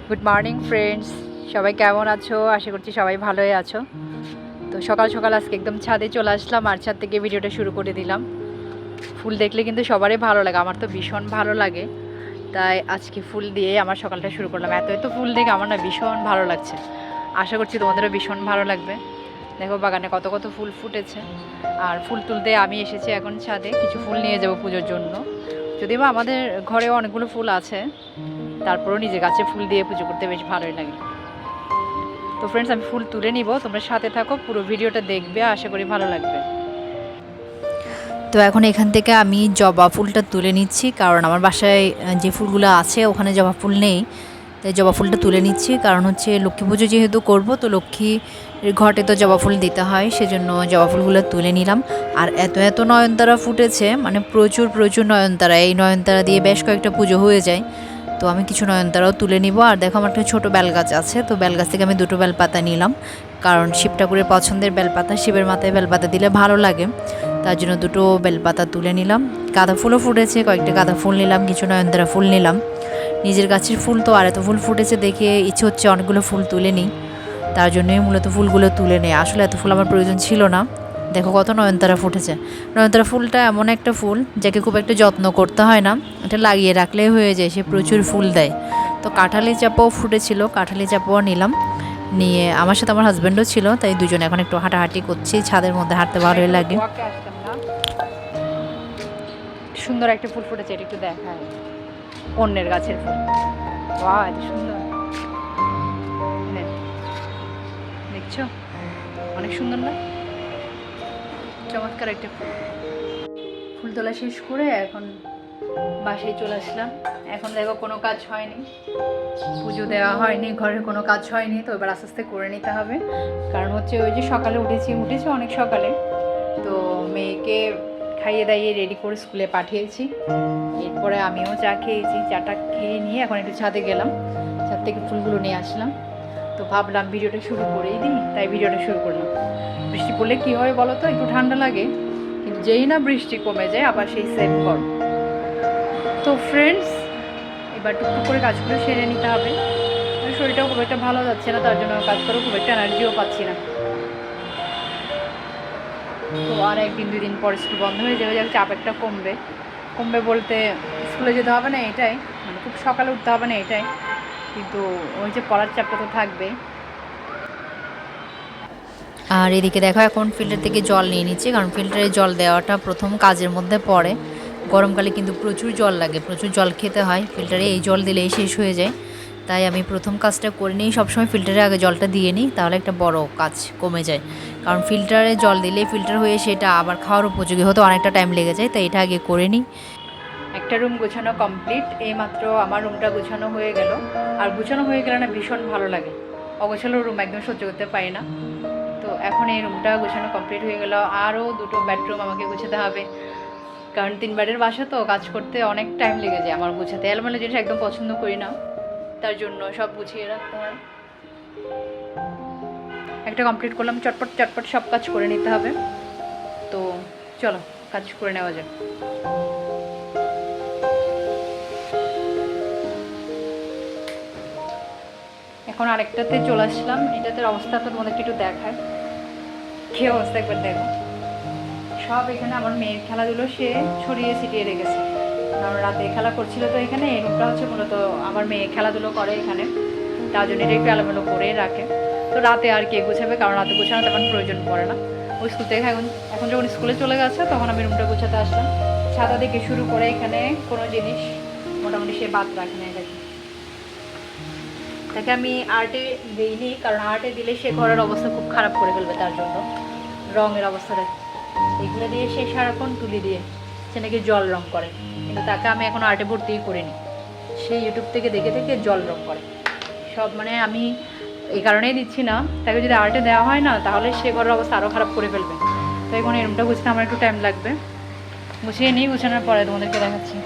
Good morning friends, সবাই কেমন আছো? আশা করছি সবাই ভালোই আছো। তো সকাল সকাল আজকে একদম ছাদে চলে আসলাম আর ছাদ থেকে ভিডিওটা শুরু করে দিলাম। ফুল দেখলে কিন্তু সবারই ভালো লাগে, আমার তো ভীষণ ভালো লাগে, তাই আজকে ফুল দিয়ে আমার সকালটা শুরু করলাম। এত এত ফুল দেখে আমার না ভীষণ ভালো লাগছে। আশা করছি তোমাদেরও ভীষণ ভালো লাগবে। দেখো বাগানে কত কত ফুল ফুটেছে, আর ফুল তুলতে আমি এসেছি এখন ছাদে। কিছু ফুল নিয়ে যাব পুজোর জন্য, যদিও বা আমাদের ঘরেও অনেকগুলো ফুল আছে, তারপরেও নিজের গাছে ফুল দিয়ে পুজো করতে বেশ ভালোই লাগে। তো ফ্রেন্ডস, আমি ফুল তুলে নিব, তোমরা সাথে থাকো, পুরো ভিডিওটা দেখবে, আশা করি ভালো লাগবে। তো এখন এখান থেকে আমি জবা ফুলটা তুলে নিচ্ছি, কারণ আমার বাসায় যে ফুলগুলো আছে ওখানে জবা ফুল নেই, তাই জবা ফুলটা তুলে নিচ্ছি। কারণ হচ্ছে লক্ষ্মী পুজো যেহেতু করব, তো লক্ষ্মীর ঘটে তো জবা ফুল দিতে হয়, সেজন্য জবা ফুলগুলো তুলে নিলাম। আর এত এত নয়নতারা ফুটেছে, মানে প্রচুর প্রচুর নয়নতারা। এই নয়নতারা দিয়ে বেশ কয়েকটা পুজো হয়ে যায়, তো আমি কিছু নয়নতারাও তুলে নিব। আর দেখো আমার একটা ছোটো বেলগাছ আছে, তো বেলগাছ থেকে আমি দুটো বেলপাতা নিলাম, কারণ শিব ঠাকুরের পছন্দের বেলপাতা, শিবের মাথায় বেলপাতা দিলে ভালো লাগে, তার জন্য দুটো বেলপাতা তুলে নিলাম। গাঁদা ফুলও ফুটেছে, কয়েকটা গাঁদা ফুল নিলাম, কিছু নয়নতারা ফুল নিলাম। নিজের গাছের ফুল তো আর এত ফুল ফুটেছে দেখে ইচ্ছে হচ্ছে অনেকগুলো ফুল তুলে নিই, তার জন্যই মূলত ফুলগুলো তুলে নেই। আসলে এত ফুল আমার প্রয়োজন ছিল না। দেখো কত নয়নতারা ফুটেছে। নয়নতারা ফুলটা এমন একটা ফুল যাকে খুব একটা যত্ন করতে হয় না, এটা লাগিয়ে রাখলেই হয়ে যায়, সে প্রচুর ফুল দেয়। তো কাঁঠালি চাপাও ফুটেছিল, কাঁঠালি চাপাও নিলাম, নিয়ে আমার সাথে আমার হাজব্যান্ডও ছিল, তাই দুজনে এখন একটু হাঁটাহাঁটি করছি, ছাদের মধ্যে হাঁটতে ভালোই লাগে। সুন্দর একটা ফুল ফুটেছে, এটা একটু দেখায়, অন্যের গাছের ফুল। বাহ, এত সুন্দর, দেখছো অনেক সুন্দর না? চমৎকার একটা ফুল। ফুল তোলা শেষ করে এখন বাসায় চলে আসলাম। এখন দেখো কোনো কাজ হয়নি, পুজো দেওয়া হয়নি, ঘরের কোনো কাজ হয়নি, তো এবার আস্তে আস্তে করে নিতে হবে। কারণ হচ্ছে ওই যে সকালে উঠেছি অনেক সকালে, তো মেয়েকে খাইয়ে দাইয়ে রেডি করে স্কুলে পাঠিয়েছি। এরপরে আমিও চা খেয়েছি, চাটা খেয়ে নিয়ে এখন একটু ছাদে গেলাম, ছাদ থেকে ফুলগুলো নিয়ে আসলাম। তো ভাবলাম ভিডিওটা শুরু করেই দিই, তাই ভিডিওটা শুরু করলাম। বৃষ্টি পড়লে কী হয় বলো তো, একটু ঠান্ডা লাগে, কিন্তু যেই না বৃষ্টি কমে যায় আবার সেই সেম গরম। তো ফ্রেন্ডস, এবার টুকটুক করে কাজগুলো সেরে নিতে হবে। শরীরটাও খুব একটা ভালো যাচ্ছে না, তার জন্য কাজ করেও খুব একটা এনার্জিও পাচ্ছি না। তো আর একদিন দুই দিন পর স্কুল বন্ধ হয়ে যাবে, যাক চাপ একটা কমবে। কমবে বলতে স্কুলে যেতে হবে না এটাই, মানে খুব সকালে উঠতে হবে না এটাই, কিন্তু ওই যে পড়ার চাপটা তো থাকবে। আর এদিকে দেখো এখন ফিল্টার থেকে জল নিয়ে নিচ্ছি, কারণ ফিল্টারে জল দেওয়াটা প্রথম কাজের মধ্যে পড়ে। গরমকালে কিন্তু প্রচুর জল লাগে, প্রচুর জল খেতে হয়, ফিল্টারে এই জল দিলেই শেষ হয়ে যায়। তাই আমি প্রথম কাজটা করে নিই, সবসময় ফিল্টারে আগে জলটা দিয়ে নিই, তাহলে একটা বড় কাজ কমে যায়। কারণ ফিল্টারে জল দিলে ফিল্টার হয়ে সেটা আবার খাওয়ার উপযোগী হতে অনেকটা টাইম লেগে যায়, তাই এটা আগে করে নিই। একটা রুম গোছানো কমপ্লিট, এইমাত্র আমার রুমটা গোছানো হয়ে গেল। আর গোছানো হয়ে গেলে না ভীষণ ভালো লাগে, অগোছালো রুম একদম সহ্য করতে পারি না। তো এখন এই রুমটা গোছানো কমপ্লিট হয়ে গেল, আরও দুটো বেডরুম আমাকে গোছাতে হবে, কারণ 3 বেডের বাসা তো, কাজ করতে অনেক টাইম লেগে যায় আমার গোছাতে। এলোমেলো জিনিস একদম পছন্দ করি না, তার জন্য সব গুছিয়ে রাখতে হয়। একটা কমপ্লিট করলাম, চটপট চটপট সব কাজ করে নিতে হবে। তো চলো কাজ করে নেওয়া যাক। এখন আরেকটাতে চলে আসলাম, এটাতে অবস্থা তো তোমাদেরকে একটু দেখায়, কী অবস্থা একবার দেখো। সব এখানে আমার মেয়ের খেলাধুলো সে ছড়িয়ে ছিটিয়ে রেখেছে, কারণ রাতে খেলা করছিল, তো এখানে এই রুমটা হচ্ছে মূলত আমার মেয়ে খেলাধুলো করে এখানে, তার জন্য এটা একটু এলোমেলো করেই রাখে। তো রাতে আর কে গোছাবে, কারণ রাতে গোছানো তেমন প্রয়োজন পড়ে না। ওই স্কুল থেকে এখন যখন স্কুলে চলে গেছে তখন আমি রুমটা গোছাতে আসলাম। ছাতা থেকে শুরু করে এখানে কোনো জিনিস মোটামুটি সে বাদ রাখে না। তাকে আমি আর্টে দিইনি, কারণ আর্টে দিলে সে ঘরের অবস্থা খুব খারাপ করে ফেলবে, তার জন্য রঙের অবস্থাটা এগুলো দিয়ে সে সারাক্ষণ তুলি দিয়ে সে নাকি জল রং করে, কিন্তু তাকে আমি এখন আর্টে ভর্তিই করিনি, সে ইউটিউব থেকে দেখে দেখে জল রং করে সব। মানে আমি এই কারণেই দিচ্ছি না, তাকে যদি আর্টে দেওয়া হয় না তাহলে সে ঘরের অবস্থা আরও খারাপ করে ফেলবে। তো এখন এই রুমটা গুছতে আমার একটু টাইম লাগবে, গুছিয়ে নিই, গুছানোর পরে তোমাদেরকে দেখাচ্ছি।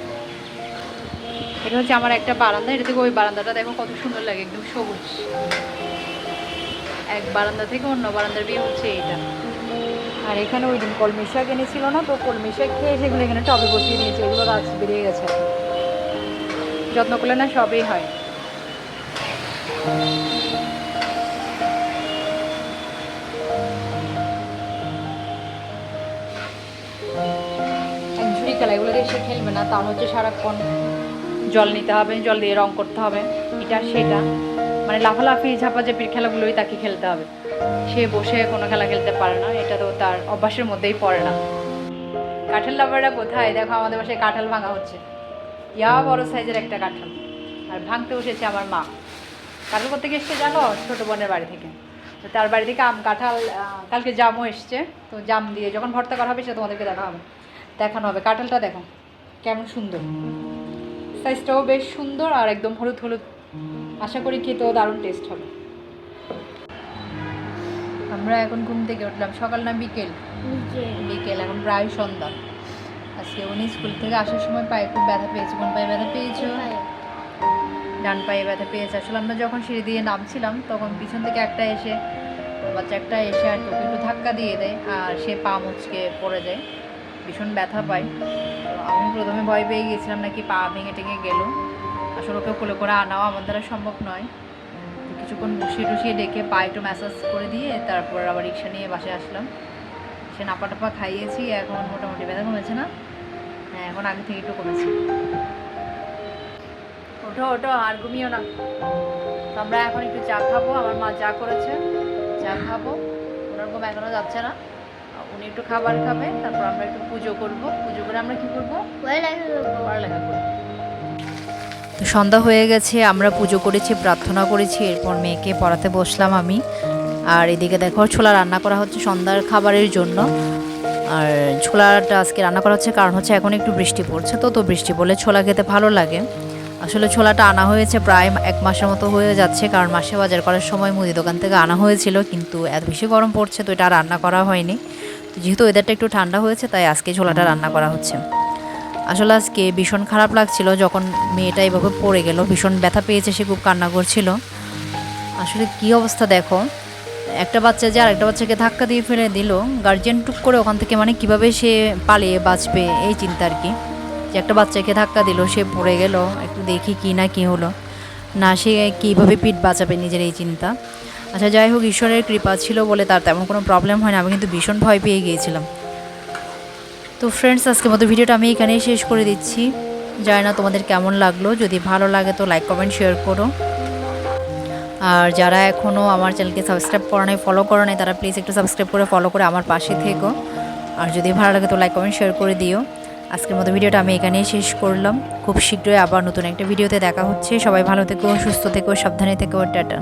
এটা হচ্ছে আমার একটা বারান্দা, এটা থেকে ওই বারান্দাটা দেখো কত সুন্দর লাগে, একদম সবুজ। এক বারান্দা থেকে অন্য বারান্দার ভিউ হচ্ছে এইটা। আর এখানে ওই দিন কলমি শাক এনেছিল না, তো কলমি শাক খেয়ে সেগুলো এখানে টবে বসিয়ে দিয়েছে, এগুলো গাছ বেরিয়ে গেছে, যত্ন করলে না সবই হয়। এক ঝুড়ি খেলা, এগুলো দিয়ে সে খেলবে না, তার হচ্ছে সারাক্ষণ জল নিতে হবে, জল দিয়ে রং করতে হবে, এটা সেটা, মানে লাফালাফি ঝাপাঝাপির খেলাগুলোই তাকে খেলতে হবে। সে বসে কোনো খেলা খেলতে পারে না, এটা তো তার অভ্যাসের মধ্যেই পড়ে না। কাঁঠাল লাভাররা কোথায়? দেখো আমাদের বাসায় কাঁঠাল ভাঙা হচ্ছে, ইয়া বড় সাইজের একটা কাঁঠাল, আর ভাঙতে বসেছে আমার মা। কাঁঠাল করতে গিয়ে এসছে জানো, ছোটো বোনের বাড়ি থেকে। তো তার বাড়ি থেকে আম কাঁঠাল, কালকে জামও এসছে, তো জাম দিয়ে যখন ভর্তা করা হবে সেটা তোমাদেরকে দেখানো হবে। কাঁঠালটা দেখো কেমন সুন্দর, সাইজটাও বেশ সুন্দর, আর একদম হলুদ হলুদ, আশা করি খেতেও দারুণ টেস্ট হবে। আমরা এখন ঘুম থেকে উঠলাম, সকাল না বিকেল? বিকেল, এখন প্রায় সন্ধ্যা। আজকে উনি স্কুল থেকে আসার সময় পায়ে খুব ব্যথা পেয়েছে। কোন পায়ে ব্যথা পেয়েছো? ডান পায়ে ব্যথা পেয়েছে। আসলে আমরা যখন সিঁড়ি দিয়ে নামছিলাম তখন পিছন থেকে একটা এসে, বাচ্চা একটা এসে আর তোকে একটু ধাক্কা দিয়ে দেয়, আর সে পা মুচকে পড়ে যায়, ভীষণ ব্যথা পায়। তো আমি প্রথমে ভয় পেয়ে গিয়েছিলাম নাকি পা ভেঙে টেঙে গেল। আসলে ওকে কোলে করে আনাও আমার দ্বারা সম্ভব নয়। কিছুক্ষণ বসিয়ে টুসিয়ে ডেকে পা একটু ম্যাসাজ করে দিয়ে তারপর আবার রিক্সা নিয়ে বাসায় আসলাম। সে নাপা টাপা খাইয়েছি, এখন মোটামুটি ব্যথা কমেছে না? হ্যাঁ, এখন আগে থেকে একটু কমেছে। ওঠো ওঠো, আর ঘুমিও না। তো আমরা এখন একটু চা খাবো, আমার মা চা করেছে, চা খাবো। ওনার ঘুম এখনও যাচ্ছে না, উনি একটু খাবার খাবে, তারপর আমরা একটু পুজো করবো। পুজো করে আমরা কি করবো? পড়ালেখা করবো। তো সন্ধ্যা হয়ে গেছে, আমরা পুজো করেছি, প্রার্থনা করেছি, এরপর মেয়েকে পড়াতে বসলাম আমি। আর এদিকে দেখো ছোলা রান্না করা হচ্ছে সন্ধ্যার খাবারের জন্য। আর ছোলাটা আজকে রান্না করা হচ্ছে কারণ হচ্ছে এখন একটু বৃষ্টি পড়ছে, তো বৃষ্টি পড়লে ছোলা খেতে ভালো লাগে। আসলে ছোলাটা আনা হয়েছে প্রায় 1 মাসের মতো হয়ে যাচ্ছে, কারণ মাসে বাজার করার সময় মুদি দোকান থেকে আনা হয়েছিল, কিন্তু এত বেশি গরম পড়ছে তো এটা রান্না করা হয়নি। যেহেতু ওয়েদারটা একটু ঠান্ডা হয়েছে তাই আজকে ছোলাটা রান্না করা হচ্ছে। আসলে আজকে ভীষণ খারাপ লাগছিল যখন মেয়েটা এভাবে পড়ে গেল, ভীষণ ব্যথা পেয়েছে, সে খুব কান্না করছিল। আসলে কি অবস্থা দেখো, একটা বাচ্চা যে আরেকটা বাচ্চাকে ধাক্কা দিয়ে ফেলে দিল, গার্জিয়ান টুক করে ওখান থেকে, মানে কিভাবে সে পালিয়ে বাঁচবে এই চিন্তা আর কি। যে একটা বাচ্চাকে ধাক্কা দিল, সে পড়ে গেল, একটু দেখি কি না কি হলো না, সে কীভাবে পিঠ বাঁচাবে নিজের এই চিন্তা। আচ্ছা যাই হোক, ঈশ্বরের কৃপা ছিল বলে তার তেমন কোনো প্রবলেম হয় না, আমি কিন্তু ভীষণ ভয় পেয়ে গিয়েছিলাম। তো ফ্রেন্ডস, আজকের মতো ভিডিওটা আমি এখানেই শেষ করে দিচ্ছি। জানি না তোমাদের কেমন লাগলো, যদি ভালো লাগে তো লাইক কমেন্ট শেয়ার করো। আর যারা এখনও আমার চ্যানেলকে সাবস্ক্রাইব করা নাই, ফলো করা নাই, তারা প্লিজ একটু সাবস্ক্রাইব করে ফলো করে আমার পাশে থেকো। আর যদি ভালো লাগে তো লাইক কমেন্ট শেয়ার করে দিও। আজকের মতো ভিডিওটা আমি এখানেই শেষ করলাম। খুব শীঘ্রই আবার নতুন একটা ভিডিওতে দেখা হচ্ছে। সবাই ভালো থেকো, সুস্থ থেকো, সাবধানে থেকো, টাটা।